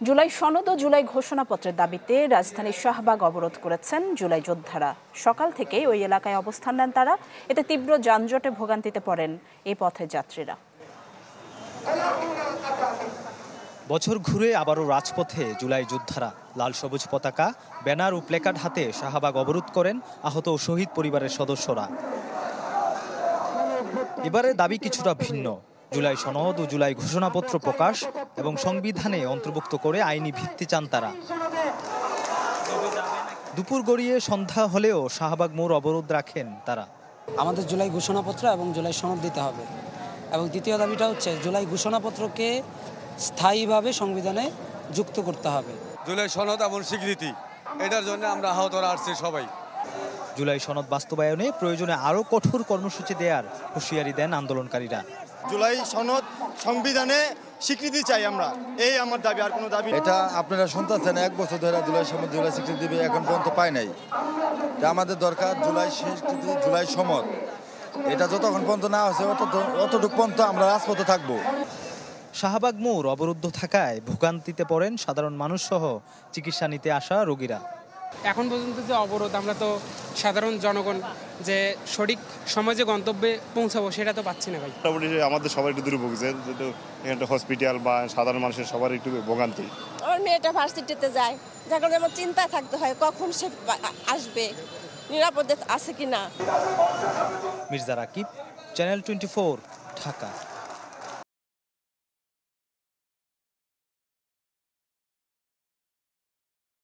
জুলাই সনদ ও জুলাই ঘোষণাপত্রের দাবিতে রাজধানীর শাহবাগ অবরোধ করেছেন জুলাই যোদ্ধারা। সকাল থেকেই ওই এলাকায় অবস্থান নেন তারা। এতে তীব্র যানজটে ভোগান্তিতে পড়েন এই পথের যাত্রীরা। বছর ঘুরে আবারও রাজপথে জুলাই যোদ্ধারা। লাল সবুজ পতাকা, ব্যানার ও প্লেকার্ড হাতে শাহবাগ অবরোধ করেন আহত ও শহীদ পরিবারের সদস্যরা। এবারে দাবি কিছুটা ভিন্ন। জুলাই সনদ ও জুলাই ঘোষণাপত্র প্রকাশ এবং সংবিধানে অন্তর্ভুক্ত করে আইনি ভিত্তি চান তারা। দুপুর গড়িয়ে সন্ধ্যা হলেও শাহবাগ মোড় অবরোধ রাখেন তারা। আমাদের জুলাই ঘোষণাপত্র এবং জুলাই সনদ দিতে হবে, এবং দ্বিতীয় দাবিটা হচ্ছে জুলাই ঘোষণাপত্রকে স্থায়ীভাবে সংবিধানে যুক্ত করতে হবে। জুলাই সনদ এবং স্বীকৃতি, এটার জন্য আমরা আহতরা আসছি সবাই। জুলাই সনদ বাস্তবায়নে প্রয়োজনে আরও কঠোর কর্মসূচি দেওয়ার হুঁশিয়ারি দেন আন্দোলনকারীরা। জুলাই সনদ সংবিধানে স্বীকৃতি চাই আমরা, এই আমার দাবি, আর কোনো দাবি। এটা আপনারা শুনতেছেন, 1 বছর ধরে জুলাই সনদ জুলাই স্বীকৃতি দিবে, এখন পর্যন্ত পায় নাই। আমাদের দরকার জুলাই স্বীকৃতি, জুলাই সনদ। এটা যতক্ষণ পর্যন্ত না হচ্ছে অতটুকু পর্যন্ত আমরা রাজপথে থাকবো। শাহবাগ মোড় অবরুদ্ধ থাকায় ভোগান্তিতে পড়েন সাধারণ মানুষ সহ চিকিৎসা নিতে আসা রোগীরা। এখন পর্যন্ত যে অবরোধ, আমরা তো সাধারণ জনগণ যে সঠিক সময়ে গন্তব্যে পৌঁছাবো সেটা তো পাচ্ছি না ভাই। মোটামুটি আমাদের সবাই একটু দুর্ভোগ, যেহেতু এখানে হসপিটাল বা সাধারণ মানুষের সবার একটু ভোগান্তি। আমার মেয়েটা ভার্সিটিতে যায়, যার কারণে আমার চিন্তায় থাকতে হয় কখন সে আসবে, নিরাপদে আছে কিনা। মির্জা রাকিব, চ্যানেল 24, ঢাকা।